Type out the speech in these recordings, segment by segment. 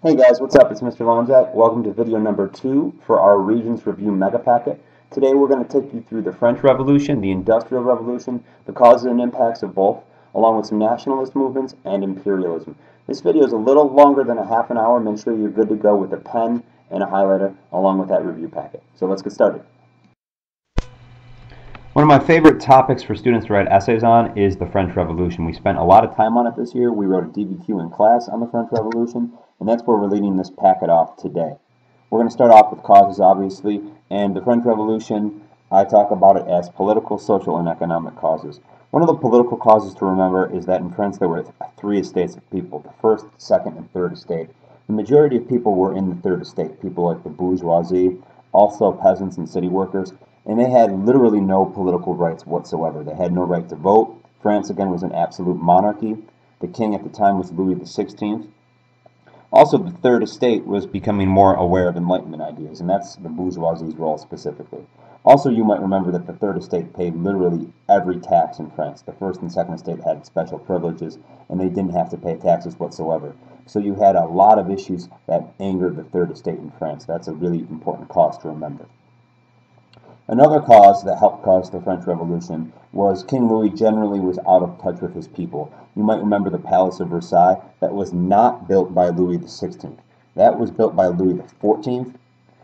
Hey guys, what's up? It's Mr. Lawniczak. Welcome to video number 2 for our Regents Review Mega Packet. Today we're going to take you through the French Revolution, the Industrial Revolution, the causes and impacts of both, along with some nationalist movements and imperialism. This video is a little longer than a half an hour. Make sure you're good to go with a pen and a highlighter along with that review packet. So let's get started. One of my favorite topics for students to write essays on is the French Revolution. We spent a lot of time on it this year. We wrote a DBQ in class on the French Revolution, and that's where we're leading this packet off today. We're going to start off with causes, obviously, and the French Revolution, I talk about it as political, social, and economic causes. One of the political causes to remember is that in France there were 3 estates of people, the first, second, and third estate. The majority of people were in the third estate, people like the bourgeoisie, also peasants and city workers, and they had literally no political rights whatsoever. They had no right to vote. France, again, was an absolute monarchy. The king at the time was Louis XVI. Also, the third estate was becoming more aware of Enlightenment ideas, and that's the bourgeoisie's role specifically. Also, you might remember that the third estate paid literally every tax in France. The first and second estate had special privileges, and they didn't have to pay taxes whatsoever. So you had a lot of issues that angered the third estate in France. That's a really important cause to remember. Another cause that helped cause the French Revolution was King Louis generally was out of touch with his people. You might remember the Palace of Versailles. That was not built by Louis XVI. That was built by Louis XIV.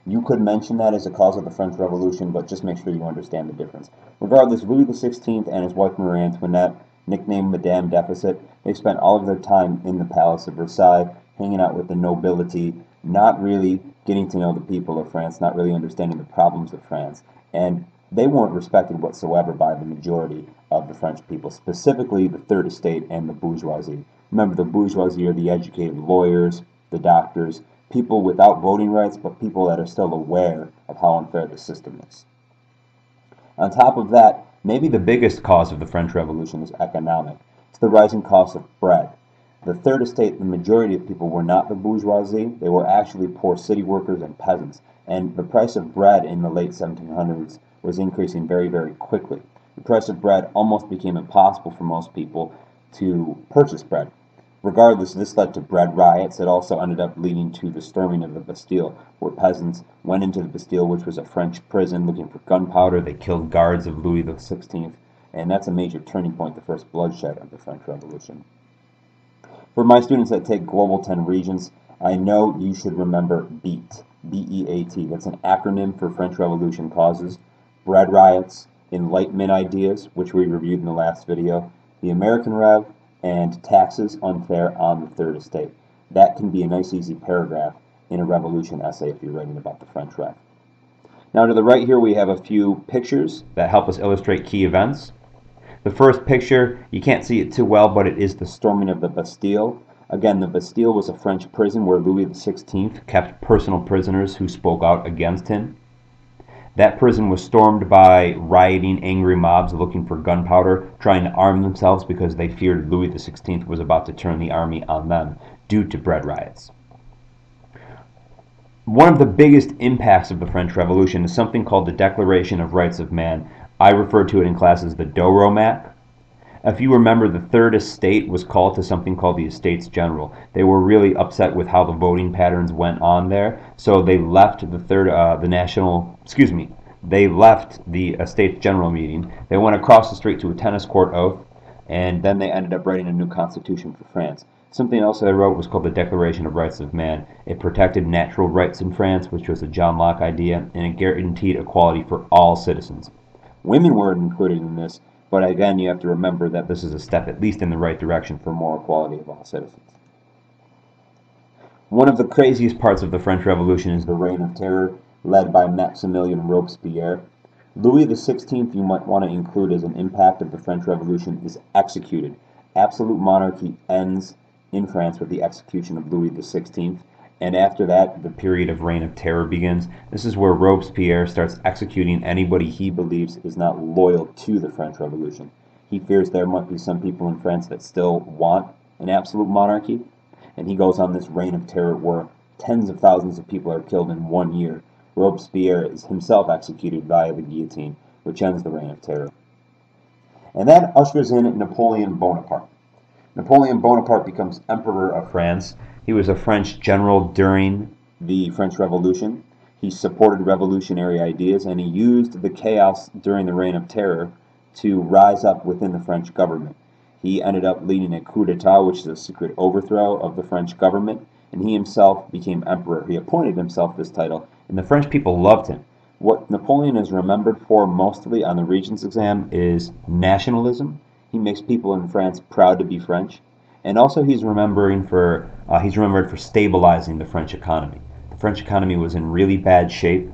You could mention that as a cause of the French Revolution, but just make sure you understand the difference. Regardless, Louis XVI and his wife Marie Antoinette, nicknamed Madame Deficit, they spent all of their time in the Palace of Versailles, hanging out with the nobility, not really getting to know the people of France, not really understanding the problems of France. And they weren't respected whatsoever by the majority of the French people, specifically the third estate and the bourgeoisie. Remember, the bourgeoisie are the educated lawyers, the doctors, people without voting rights, but people that are still aware of how unfair the system is. On top of that, maybe the biggest cause of the French Revolution is economic. It's the rising cost of bread. The third estate, the majority of people were not the bourgeoisie. They were actually poor city workers and peasants. And the price of bread in the late 1700s was increasing very, very quickly. The price of bread almost became impossible for most people to purchase bread. Regardless, this led to bread riots. It also ended up leading to the storming of the Bastille, where peasants went into the Bastille, which was a French prison, looking for gunpowder. They killed guards of Louis XVI, and that's a major turning point, the first bloodshed of the French Revolution. For my students that take Global 10 Regents, I know you should remember BEAT. B-E-A-T. That's an acronym for French Revolution causes, bread riots, Enlightenment ideas, which we reviewed in the last video, the American Rev, and taxes unfair on the third estate. That can be a nice easy paragraph in a revolution essay if you're writing about the French Rev. Now to the right here we have a few pictures that help us illustrate key events. The first picture, you can't see it too well, but it is the storming of the Bastille. Again, the Bastille was a French prison where Louis XVI kept personal prisoners who spoke out against him. That prison was stormed by rioting, angry mobs looking for gunpowder, trying to arm themselves because they feared Louis XVI was about to turn the army on them due to bread riots. One of the biggest impacts of the French Revolution is something called the Declaration of Rights of Man. I refer to it in class as the Doro Map. If you remember, the third estate was called to something called the Estates General. They were really upset with how the voting patterns went on there, so they left they left the Estates General meeting. They went across the street to a tennis court oath, and then they ended up writing a new constitution for France. Something else that I wrote was called the Declaration of Rights of Man. It protected natural rights in France, which was a John Locke idea, and it guaranteed equality for all citizens. Women weren't included in this, but again, you have to remember that this is a step at least in the right direction for more equality of all citizens. One of the craziest parts of the French Revolution is the Reign of Terror, led by Maximilien Robespierre. Louis XVI, you might want to include as an impact of the French Revolution, is executed. Absolute monarchy ends in France with the execution of Louis XVI. And after that, the period of Reign of Terror begins. This is where Robespierre starts executing anybody he believes is not loyal to the French Revolution. He fears there might be some people in France that still want an absolute monarchy, and he goes on this Reign of Terror where tens of thousands of people are killed in 1 year. Robespierre is himself executed via the guillotine, which ends the Reign of Terror. And that ushers in Napoleon Bonaparte. Napoleon Bonaparte becomes Emperor of France. He was a French general during the French Revolution. He supported revolutionary ideas, and he used the chaos during the Reign of Terror to rise up within the French government. He ended up leading a coup d'etat, which is a secret overthrow of the French government, and he himself became emperor. He appointed himself this title, and the French people loved him. What Napoleon is remembered for mostly on the Regents exam is nationalism. He makes people in France proud to be French, and also he's remembered for stabilizing the French economy. The French economy was in really bad shape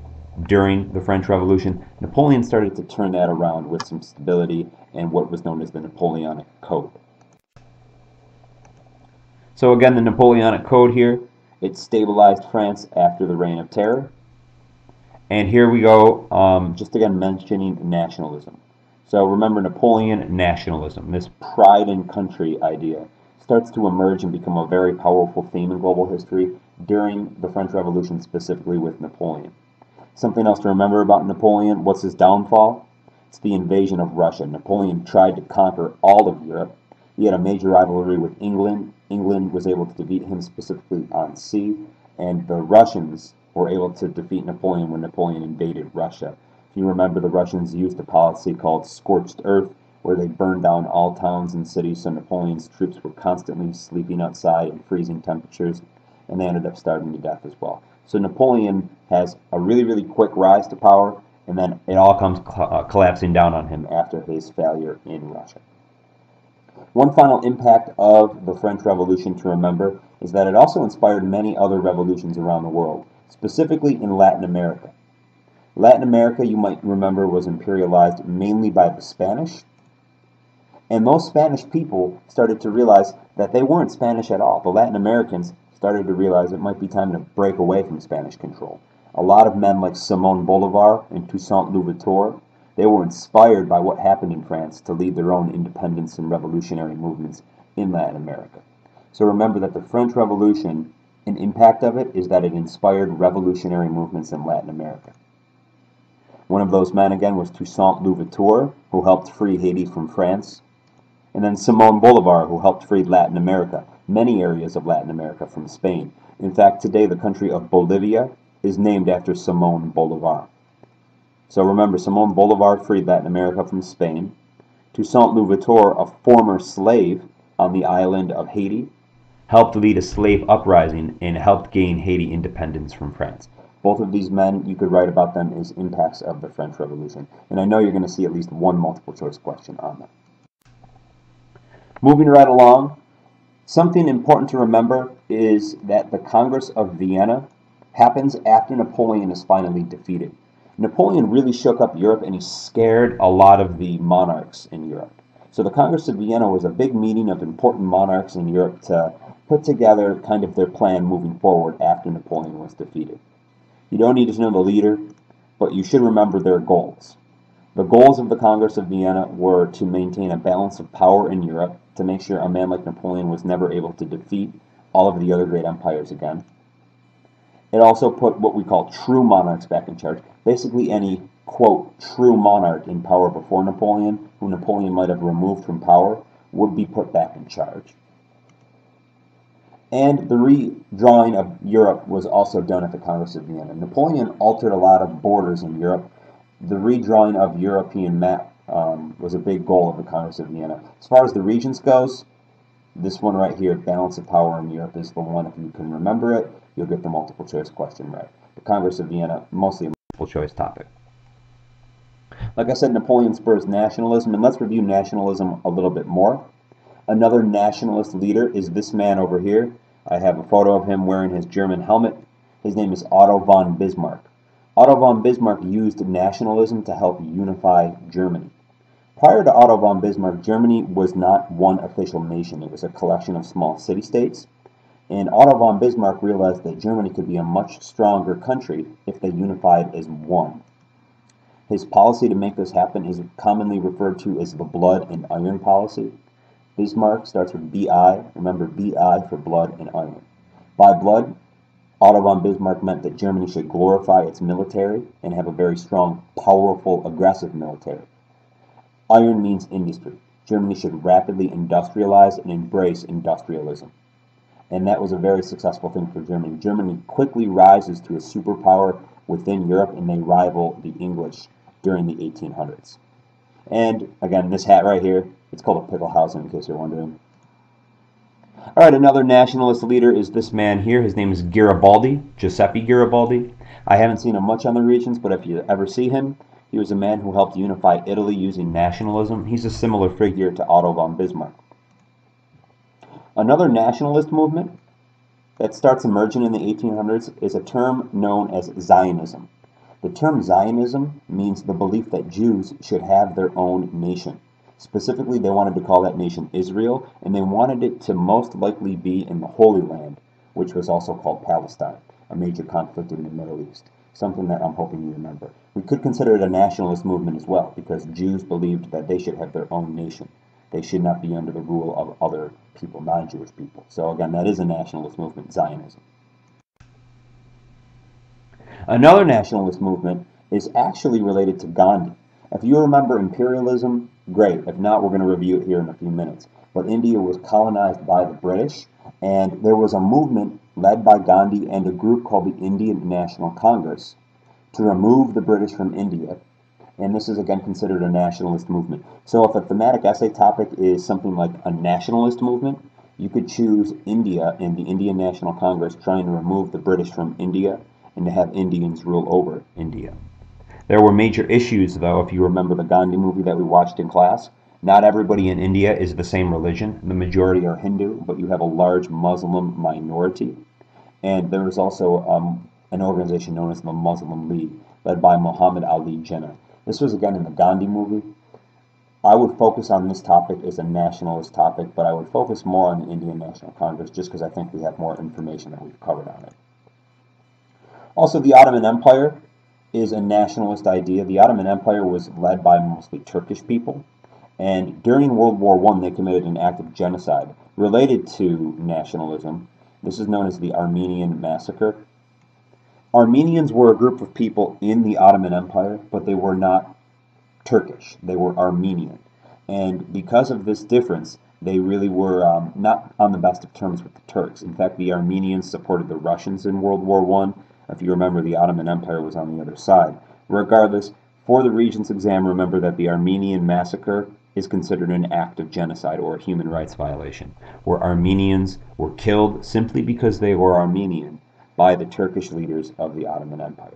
during the French Revolution. Napoleon started to turn that around with some stability and what was known as the Napoleonic Code. So again, the Napoleonic Code here, it stabilized France after the Reign of Terror. And here we go, just again mentioning nationalism. So remember Napoleon nationalism, this pride in country idea, starts to emerge and become a very powerful theme in global history during the French Revolution, specifically with Napoleon. Something else to remember about Napoleon, what's his downfall? It's the invasion of Russia. Napoleon tried to conquer all of Europe. He had a major rivalry with England. England was able to defeat him specifically on sea, and the Russians were able to defeat Napoleon when Napoleon invaded Russia. If you remember, the Russians used a policy called scorched earth, where they burned down all towns and cities, so Napoleon's troops were constantly sleeping outside in freezing temperatures, and they ended up starving to death as well. So Napoleon has a really, really quick rise to power, and then it all comes collapsing down on him after his failure in Russia. One final impact of the French Revolution to remember is that it also inspired many other revolutions around the world, specifically in Latin America. Latin America, you might remember, was imperialized mainly by the Spanish, and those Spanish people started to realize that they weren't Spanish at all. The Latin Americans started to realize it might be time to break away from Spanish control. A lot of men like Simón Bolívar and Toussaint Louverture, they were inspired by what happened in France to lead their own independence and revolutionary movements in Latin America. So remember that the French Revolution, an impact of it is that it inspired revolutionary movements in Latin America. One of those men, again, was Toussaint Louverture, who helped free Haiti from France, and then Simón Bolívar, who helped free Latin America, many areas of Latin America, from Spain. In fact, today the country of Bolivia is named after Simón Bolívar. So remember, Simón Bolívar freed Latin America from Spain. Toussaint Louverture, a former slave on the island of Haiti, helped lead a slave uprising and helped gain Haiti independence from France. Both of these men, you could write about them as impacts of the French Revolution. And I know you're going to see at least one multiple choice question on them. Moving right along, something important to remember is that the Congress of Vienna happens after Napoleon is finally defeated. Napoleon really shook up Europe and he scared a lot of the monarchs in Europe. So the Congress of Vienna was a big meeting of important monarchs in Europe to put together kind of their plan moving forward after Napoleon was defeated. You don't need to know the leader, but you should remember their goals. The goals of the Congress of Vienna were to maintain a balance of power in Europe, to make sure a man like Napoleon was never able to defeat all of the other great empires again. It also put what we call true monarchs back in charge. Basically any, quote, true monarch in power before Napoleon, who Napoleon might have removed from power, would be put back in charge. And the redrawing of Europe was also done at the Congress of Vienna. Napoleon altered a lot of borders in Europe. The redrawing of European map was a big goal of the Congress of Vienna. As far as the regions goes, this one right here, balance of power in Europe, is the one. If you can remember it, you'll get the multiple choice question right. The Congress of Vienna, mostly a multiple choice topic. Like I said, Napoleon spurs nationalism, and let's review nationalism a little bit more. Another nationalist leader is this man over here. I have a photo of him wearing his German helmet. His name is Otto von Bismarck. Otto von Bismarck used nationalism to help unify Germany. Prior to Otto von Bismarck, Germany was not one official nation. It was a collection of small city-states. And Otto von Bismarck realized that Germany could be a much stronger country if they unified as one. His policy to make this happen is commonly referred to as the blood and iron policy. Bismarck starts with BI. Remember, BI for blood and iron. By blood, Otto von Bismarck meant that Germany should glorify its military and have a very strong, powerful, aggressive military. Iron means industry. Germany should rapidly industrialize and embrace industrialism. and that was a very successful thing for Germany. Germany quickly rises to a superpower within Europe, and they rival the English during the 1800s. And again, this hat right here, it's called a Pickelhausen, in case you're wondering. All right, another nationalist leader is this man here. His name is Garibaldi, Giuseppe Garibaldi. I haven't seen him much on the regions, but if you ever see him, he was a man who helped unify Italy using nationalism. He's a similar figure to Otto von Bismarck. Another nationalist movement that starts emerging in the 1800s is a term known as Zionism. The term Zionism means the belief that Jews should have their own nation. Specifically, they wanted to call that nation Israel, and they wanted it to most likely be in the Holy Land, which was also called Palestine, a major conflict in the Middle East, something that I'm hoping you remember. We could consider it a nationalist movement as well, because Jews believed that they should have their own nation. They should not be under the rule of other people, non-Jewish people. So again, that is a nationalist movement, Zionism. Another nationalist movement is actually related to Gandhi. If you remember Imperialism, great. If not, we're going to review it here in a few minutes. But India was colonized by the British, and there was a movement led by Gandhi and a group called the Indian National Congress to remove the British from India. And this is again considered a nationalist movement. So if a thematic essay topic is something like a nationalist movement, you could choose India and the Indian National Congress trying to remove the British from India and to have Indians rule over India. There were major issues, though, if you remember the Gandhi movie that we watched in class. Not everybody in India is the same religion. The majority are Hindu, but you have a large Muslim minority. And there was also an organization known as the Muslim League, led by Muhammad Ali Jinnah. This was again in the Gandhi movie. I would focus on this topic as a nationalist topic, but I would focus more on the Indian National Congress just because I think we have more information that we've covered on it. Also, the Ottoman Empire is a nationalist idea. The Ottoman Empire was led by mostly Turkish people, and during World War I they committed an act of genocide related to nationalism. This is known as the Armenian Massacre. Armenians were a group of people in the Ottoman Empire, but they were not Turkish. They were Armenian. And because of this difference, they really were not on the best of terms with the Turks. In fact, the Armenians supported the Russians in World War I. If you remember, the Ottoman Empire was on the other side. Regardless, for the Regents exam, remember that the Armenian Massacre is considered an act of genocide or a human rights violation, where Armenians were killed simply because they were Armenian by the Turkish leaders of the Ottoman Empire.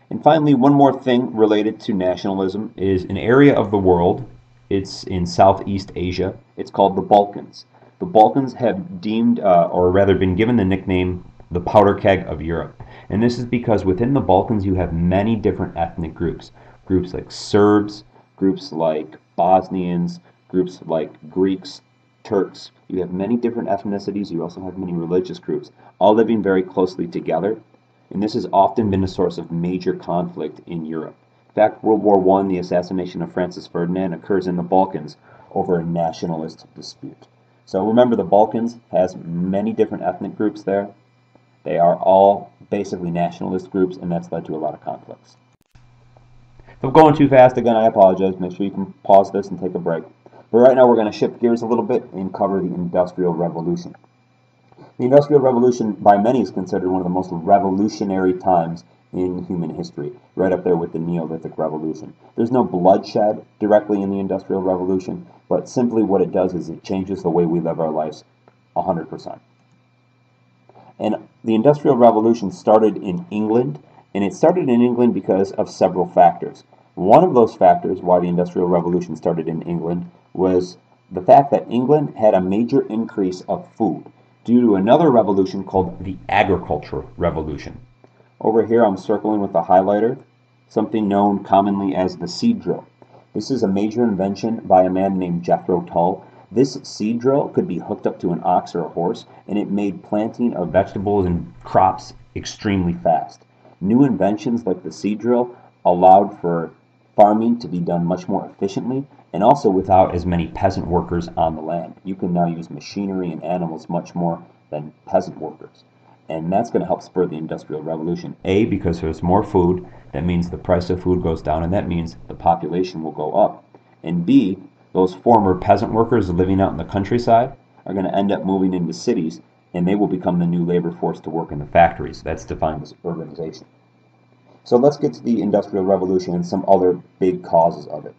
And finally, one more thing related to nationalism is an area of the world. It's in Southeast Asia. It's called the Balkans. The Balkans have deemed, or rather been given the nickname, the powder keg of Europe. And this is because within the Balkans you have many different ethnic groups. Groups like Serbs, groups like Bosnians, groups like Greeks, Turks. You have many different ethnicities. You also have many religious groups, all living very closely together. And this has often been a source of major conflict in Europe. In fact, World War I, the assassination of Francis Ferdinand, occurs in the Balkans over a nationalist dispute. So remember, the Balkans has many different ethnic groups there. They are all basically nationalist groups, and that's led to a lot of conflicts. If I'm going too fast, again, I apologize. Make sure you can pause this and take a break. But right now we're going to shift gears a little bit and cover the Industrial Revolution. The Industrial Revolution, by many, is considered one of the most revolutionary times in human history, right up there with the Neolithic Revolution. There's no bloodshed directly in the Industrial Revolution, but simply what it does is it changes the way we live our lives 100%. And the Industrial Revolution started in England, and it started in England because of several factors. One of those factors why the Industrial Revolution started in England was the fact that England had a major increase of food due to another revolution called the Agricultural Revolution. Over here I'm circling with a highlighter something known commonly as the seed drill. This is a major invention by a man named Jethro Tull. This seed drill could be hooked up to an ox or a horse, and it made planting of vegetables and crops extremely fast. New inventions like the seed drill allowed for farming to be done much more efficiently and also without as many peasant workers on the land. You can now use machinery and animals much more than peasant workers. And that's going to help spur the Industrial Revolution. A, because there's more food, that means the price of food goes down, and that means the population will go up. And B, those former peasant workers living out in the countryside are going to end up moving into cities, and they will become the new labor force to work in the factories. That's defined as urbanization. So let's get to the Industrial Revolution and some other big causes of it.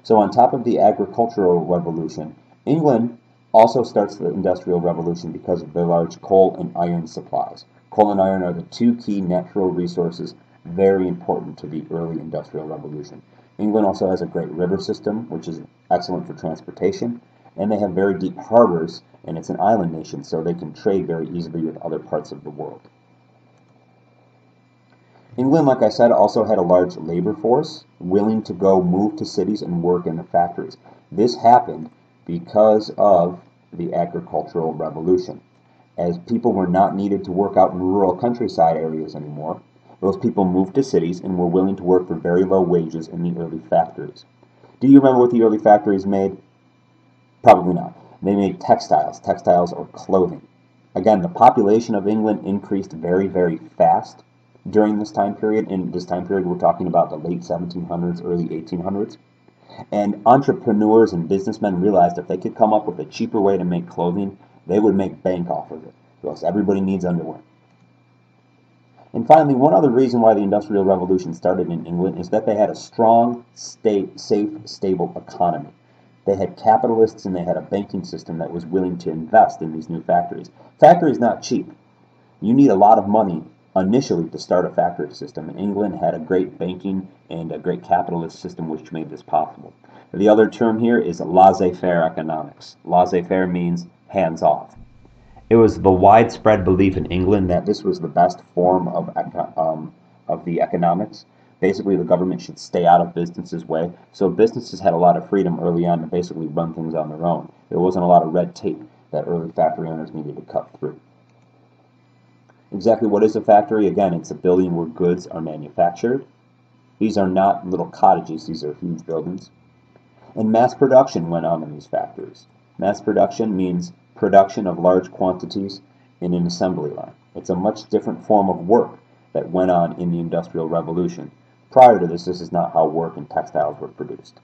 So on top of the agricultural revolution, England also starts the Industrial Revolution because of their large coal and iron supplies. Coal and iron are the two key natural resources very important to the early Industrial Revolution. England also has a great river system, which is excellent for transportation, and they have very deep harbors, and it's an island nation, so they can trade very easily with other parts of the world. England, like I said, also had a large labor force willing to go move to cities and work in the factories. This happened because of the agricultural revolution. As people were not needed to work out in rural countryside areas anymore, those people moved to cities and were willing to work for very low wages in the early factories. Do you remember what the early factories made? Probably not. They made textiles or clothing. Again, the population of England increased very, very fast during this time period. In this time period, we're talking about the late 1700s, early 1800s. And entrepreneurs and businessmen realized if they could come up with a cheaper way to make clothing, they would make bank off of it, because everybody needs underwear. And finally, one other reason why the Industrial Revolution started in England is that they had a strong, safe, stable economy. They had capitalists and they had a banking system that was willing to invest in these new factories. Factories not cheap. You need a lot of money initially to start a factory system, and England had a great banking and a great capitalist system which made this possible. The other term here is laissez-faire economics. Laissez-faire means hands off. It was the widespread belief in England that this was the best form of the economics. Basically, the government should stay out of businesses' way, so businesses had a lot of freedom early on to basically run things on their own. There wasn't a lot of red tape that early factory owners needed to cut through. Exactly what is a factory? Again, it's a building where goods are manufactured. These are not little cottages, these are huge buildings. And mass production went on in these factories. Mass production means production of large quantities in an assembly line. It's a much different form of work that went on in the Industrial Revolution. Prior to this is not how work and textiles were produced.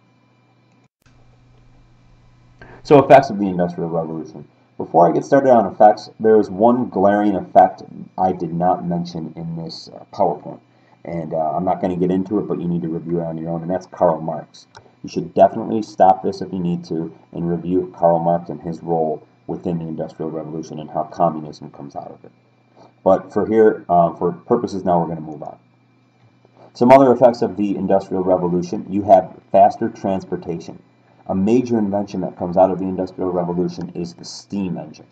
So effects of the Industrial Revolution. Before I get started on effects, there is one glaring effect I did not mention in this PowerPoint. And I'm not going to get into it, but you need to review it on your own, and that's Karl Marx. You should definitely stop this if you need to and review Karl Marx and his role within the Industrial Revolution and how communism comes out of it. But for purposes now, we're going to move on. Some other effects of the Industrial Revolution: you have faster transportation. A major invention that comes out of the Industrial Revolution is the steam engine.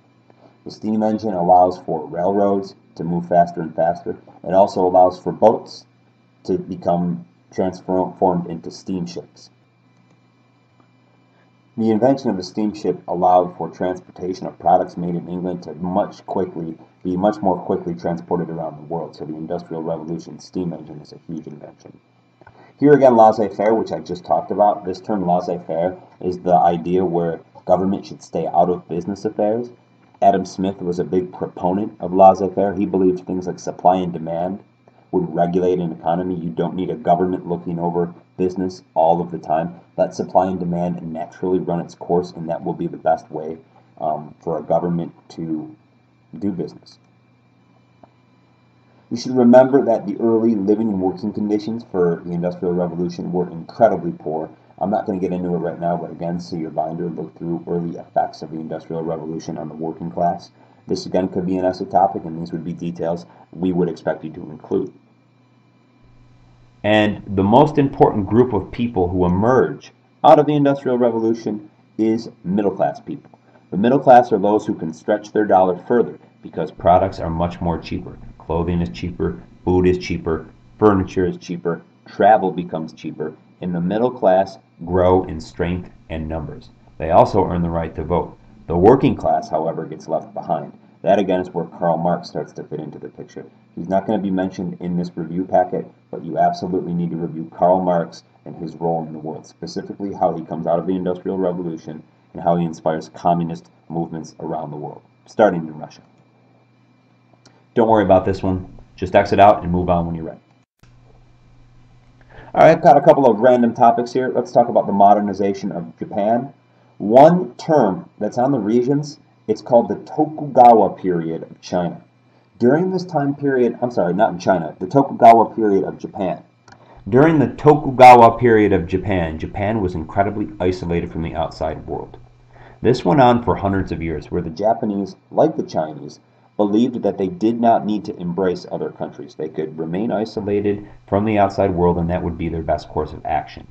The steam engine allows for railroads to move faster and faster. It also allows for boats to become transformed into steamships. The invention of the steamship allowed for transportation of products made in England to be much more quickly transported around the world. So the Industrial Revolution steam engine is a huge invention. Here again, laissez-faire, which I just talked about. This term laissez-faire is the idea where government should stay out of business affairs. Adam Smith was a big proponent of laissez-faire. He believed things like supply and demand would regulate an economy. You don't need a government looking over business all of the time. Let supply and demand naturally run its course, and that will be the best way for a government to do business. You should remember that the early living and working conditions for the Industrial Revolution were incredibly poor. I'm not going to get into it right now, but again, see your binder, look through early effects of the Industrial Revolution on the working class. This again could be an essay topic, and these would be details we would expect you to include. And the most important group of people who emerge out of the Industrial Revolution is middle-class people. The middle class are those who can stretch their dollar further because products are much more cheaper. Clothing is cheaper, food is cheaper, furniture is cheaper, travel becomes cheaper, and the middle class grow in strength and numbers. They also earn the right to vote. The working class, however, gets left behind. That again is where Karl Marx starts to fit into the picture. He's not going to be mentioned in this review packet, but you absolutely need to review Karl Marx and his role in the world, specifically how he comes out of the Industrial Revolution and how he inspires communist movements around the world, starting in Russia. Don't worry about this one. Just exit out and move on when you're ready. All right, I've got a couple of random topics here. Let's talk about the modernization of Japan. One term that's on the Regents, it's called the Tokugawa period of China. During this time period, I'm sorry, not in China, the Tokugawa period of Japan. During the Tokugawa period of Japan, Japan was incredibly isolated from the outside world. This went on for hundreds of years, where the Japanese, like the Chinese, believed that they did not need to embrace other countries. They could remain isolated from the outside world, and that would be their best course of action.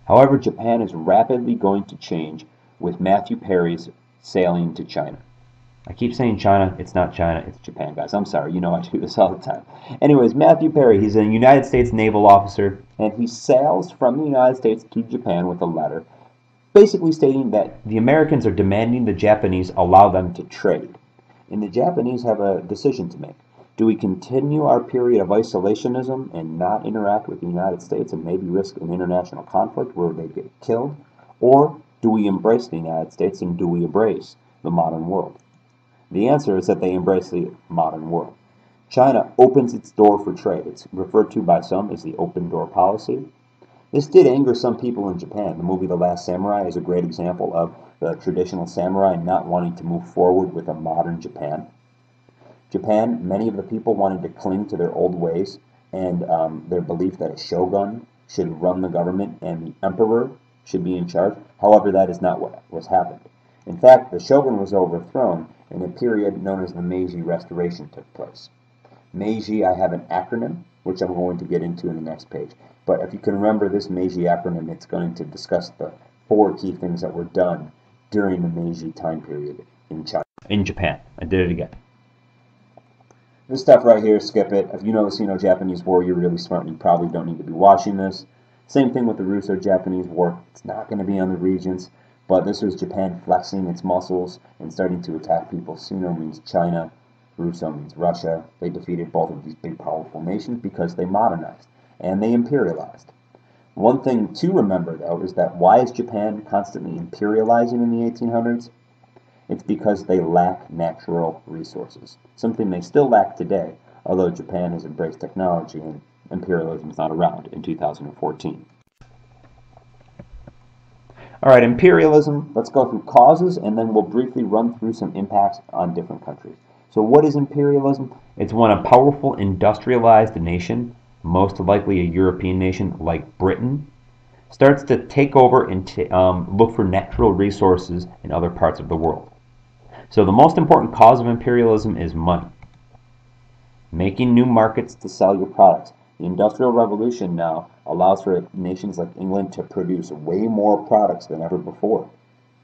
However, Japan is rapidly going to change with Matthew Perry's sailing to China. I keep saying China, it's not China, it's Japan, guys. I'm sorry, you know I do this all the time. Anyways, Matthew Perry, he's a United States naval officer, and he sails from the United States to Japan with a letter, basically stating that the Americans are demanding the Japanese allow them to trade. And the Japanese have a decision to make. Do we continue our period of isolationism and not interact with the United States and maybe risk an international conflict where they get killed? Or do we embrace the United States and do we embrace the modern world? The answer is that they embrace the modern world. China opens its door for trade. It's referred to by some as the open door policy. This did anger some people in Japan. The movie The Last Samurai is a great example of the traditional samurai not wanting to move forward with a modern Japan. Japan, many of the people wanted to cling to their old ways and their belief that a shogun should run the government and the emperor should be in charge. However, that is not what was happened. In fact, the shogun was overthrown and a period known as the Meiji Restoration took place. Meiji, I have an acronym, which I'm going to get into in the next page. But if you can remember this Meiji acronym, it's going to discuss the 4 key things that were done during the Meiji time period in China. In Japan. I did it again. This stuff right here, skip it. If you know the Sino-Japanese War, you're really smart and you probably don't need to be watching this. Same thing with the Russo-Japanese War. It's not going to be on the Regents, but this was Japan flexing its muscles and starting to attack people. Sino means China, Russo means Russia. They defeated both of these big, powerful nations because they modernized and they imperialized. One thing to remember, though, is that why is Japan constantly imperializing in the 1800s? It's because they lack natural resources, something they still lack today, although Japan has embraced technology and imperialism is not around in 2014. All right, imperialism, let's go through causes and then we'll briefly run through some impacts on different countries. So what is imperialism? It's when a powerful industrialized nation, most likely a European nation like Britain, starts to take over and look for natural resources in other parts of the world. So the most important cause of imperialism is money. Making new markets to sell your products. The Industrial Revolution now allows for nations like England to produce way more products than ever before.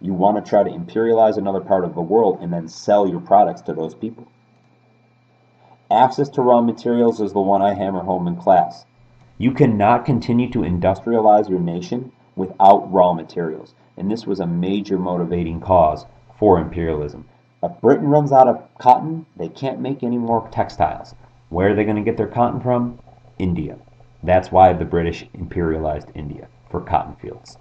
You want to try to imperialize another part of the world and then sell your products to those people. Access to raw materials is the one I hammer home in class. You cannot continue to industrialize your nation without raw materials, and this was a major motivating cause for imperialism. If Britain runs out of cotton, they can't make any more textiles. Where are they going to get their cotton from? India. That's why the British imperialized India, for cotton fields.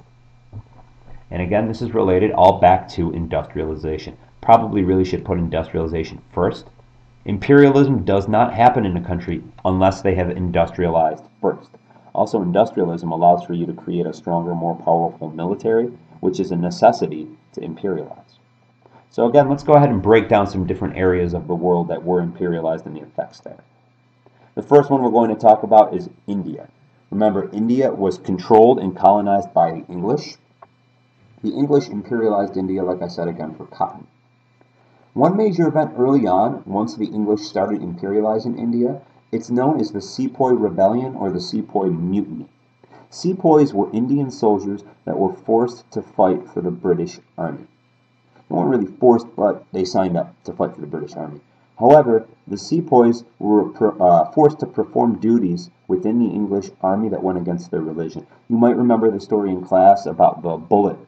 And again, this is related all back to industrialization. Probably really should put industrialization first. Imperialism does not happen in a country unless they have industrialized first. Also, industrialism allows for you to create a stronger, more powerful military, which is a necessity to imperialize. So again, let's go ahead and break down some different areas of the world that were imperialized and the effects there. The first one we're going to talk about is India. Remember, India was controlled and colonized by the English. The English imperialized India, like I said again, for cotton. One major event early on, once the English started imperializing India, it's known as the Sepoy Rebellion or the Sepoy Mutiny. Sepoys were Indian soldiers that were forced to fight for the British Army. They weren't really forced, but they signed up to fight for the British Army. However, the Sepoys were forced to perform duties within the English army that went against their religion. You might remember the story in class about the bullet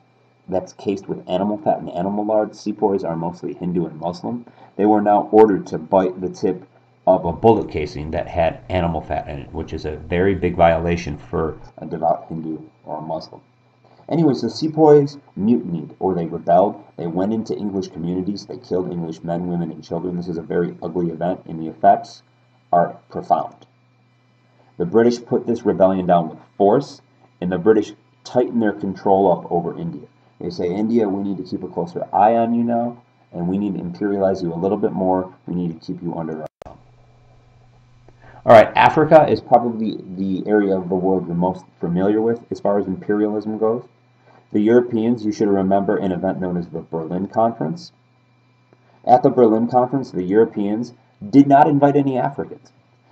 that's cased with animal fat and animal lard. Sepoys are mostly Hindu and Muslim. They were now ordered to bite the tip of a bullet casing that had animal fat in it, which is a very big violation for a devout Hindu or Muslim. Anyways, the Sepoys mutinied, or they rebelled. They went into English communities. They killed English men, women, and children. This is a very ugly event, and the effects are profound. The British put this rebellion down with force, and the British tightened their control up over India. They say, India, we need to keep a closer eye on you now, and we need to imperialize you a little bit more. We need to keep you under our thumb. All right, Africa is probably the area of the world you're most familiar with as far as imperialism goes. The Europeans, you should remember an event known as the Berlin Conference. At the Berlin Conference, the Europeans did not invite any Africans.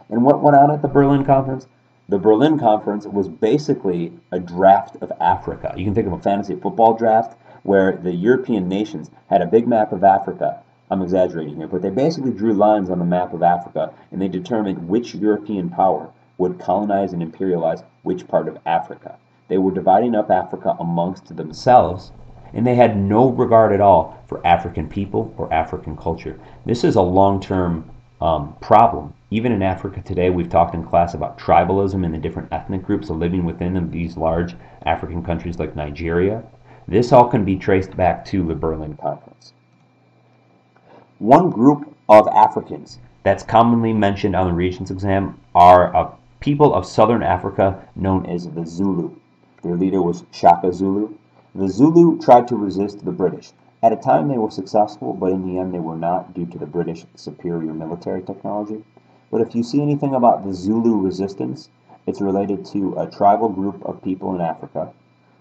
And what went on at the Berlin Conference? The Berlin Conference was basically a draft of Africa. You can think of a fantasy football draft where the European nations had a big map of Africa. I'm exaggerating here, but they basically drew lines on the map of Africa, and they determined which European power would colonize and imperialize which part of Africa. They were dividing up Africa amongst themselves, and they had no regard at all for African people or African culture. This is a long-term problem. Even in Africa today, we've talked in class about tribalism and the different ethnic groups living within these large African countries like Nigeria. This all can be traced back to the Berlin Conference. One group of Africans that's commonly mentioned on the Regents exam are people of southern Africa known as the Zulu. Their leader was Shaka Zulu. The Zulu tried to resist the British. At a time they were successful, but in the end they were not due to the British superior military technology. But if you see anything about the Zulu resistance, it's related to a tribal group of people in Africa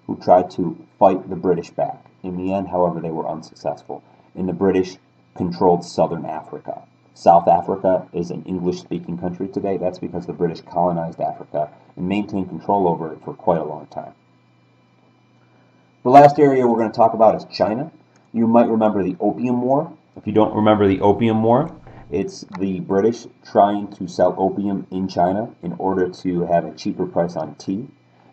who tried to fight the British back. In the end, however, they were unsuccessful, and the British controlled southern Africa. South Africa is an English-speaking country today. That's because the British colonized Africa and maintained control over it for quite a long time. The last area we're going to talk about is China. You might remember the Opium War. If you don't remember the Opium War, it's the British trying to sell opium in China in order to have a cheaper price on tea.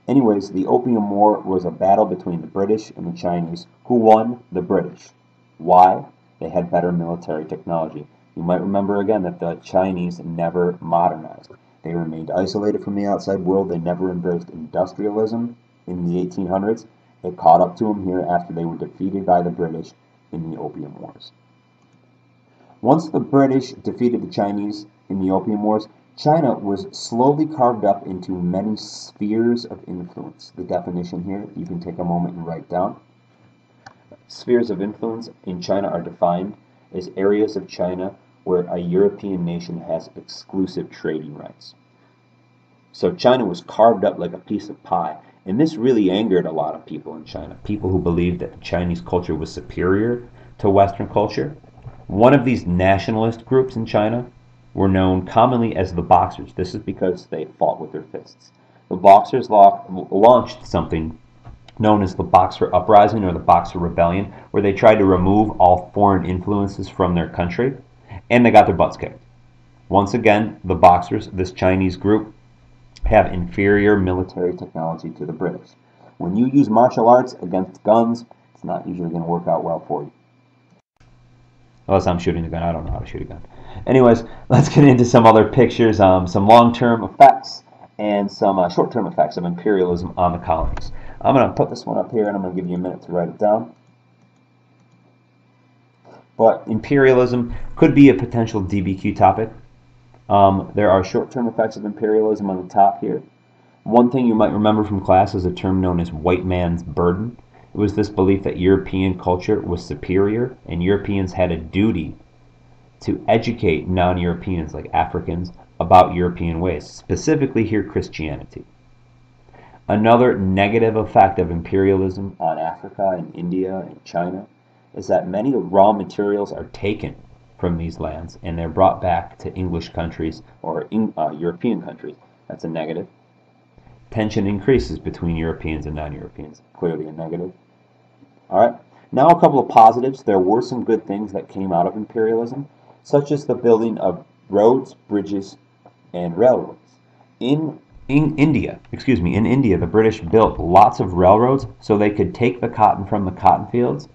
Anyways, the Opium War was a battle between the British and the Chinese. Who won? The British. Why? They had better military technology. You might remember again that the Chinese never modernized. They remained isolated from the outside world. They never embraced industrialism in the 1800s. It caught up to them here after they were defeated by the British in the Opium Wars. Once the British defeated the Chinese in the Opium Wars, China was slowly carved up into many spheres of influence. The definition here, you can take a moment and write down. Spheres of influence in China are defined as areas of China where a European nation has exclusive trading rights. So China was carved up like a piece of pie, and this really angered a lot of people in China, people who believed that the Chinese culture was superior to Western culture. One of these nationalist groups in China were known commonly as the Boxers. This is because they fought with their fists. The Boxers launched something known as the Boxer Uprising or the Boxer Rebellion, where they tried to remove all foreign influences from their country, and they got their butts kicked. Once again, the Boxers, this Chinese group, have inferior military technology to the British. When you use martial arts against guns, it's not usually going to work out well for you. Unless I'm shooting a gun. I don't know how to shoot a gun. Anyways, let's get into some other pictures, some long-term effects and some short-term effects of imperialism on the colonies. I'm going to put this one up here, and I'm going to give you a minute to write it down. But imperialism could be a potential DBQ topic. There are short-term effects of imperialism on the top here. One thing you might remember from class is a term known as white man's burden. It was this belief that European culture was superior, and Europeans had a duty to educate non-Europeans like Africans about European ways, specifically here Christianity. Another negative effect of imperialism on Africa and India and China is that many raw materials are taken from these lands and they're brought back to English countries or European countries. That's a negative. Tension increases between Europeans and non-Europeans. Clearly a negative. All right. Now a couple of positives. There were some good things that came out of imperialism, such as the building of roads, bridges, and railroads. In India, the British built lots of railroads so they could take the cotton from the cotton fields,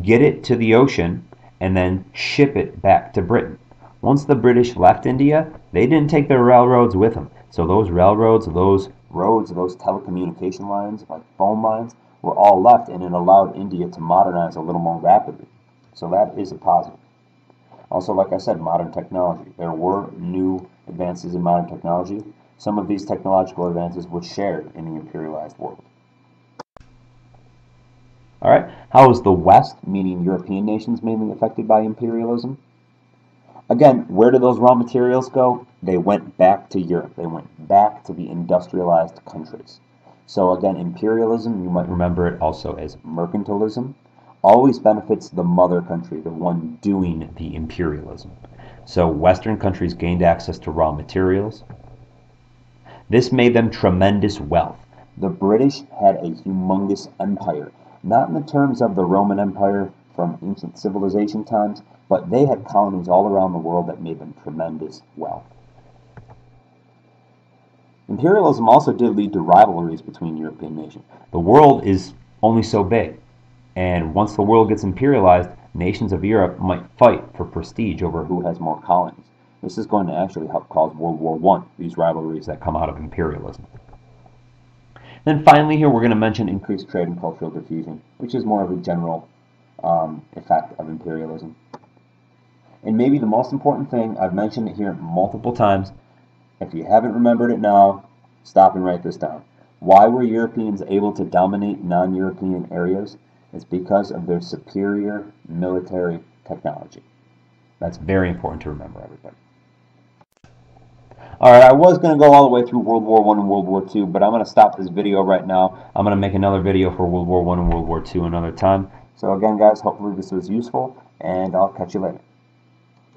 get it to the ocean, and then ship it back to Britain. Once the British left India, they didn't take their railroads with them. So those railroads, those roads, those telecommunication lines, like phone lines, were all left, and it allowed India to modernize a little more rapidly. So that is a positive. Also, like I said, modern technology. There were new advances in modern technology. Some of these technological advances were shared in the imperialized world. All right. How is the West, meaning European nations, mainly affected by imperialism? Again, where do those raw materials go? They went back to Europe. They went back to the industrialized countries. So again, imperialism, you might remember it also as mercantilism, always benefits the mother country, the one doing the imperialism. So Western countries gained access to raw materials. This made them tremendous wealth. The British had a humongous empire, not in the terms of the Roman Empire from ancient civilization times, but they had colonies all around the world that made them tremendous wealth. Imperialism also did lead to rivalries between European nations. The world is only so big, and once the world gets imperialized, nations of Europe might fight for prestige over who has more colonies. This is going to actually help cause World War I, these rivalries that come out of imperialism. Then finally here we're going to mention increased trade and cultural diffusion, which is more of a general effect of imperialism. And maybe the most important thing, I've mentioned it here multiple times, if you haven't remembered it now, stop and write this down. Why were Europeans able to dominate non-European areas? It's because of their superior military technology. That's very important to remember, everybody. Alright, I was going to go all the way through World War I and World War II, but I'm going to stop this video right now. I'm going to make another video for World War I and World War II another time. So again, guys, hopefully this was useful, and I'll catch you later.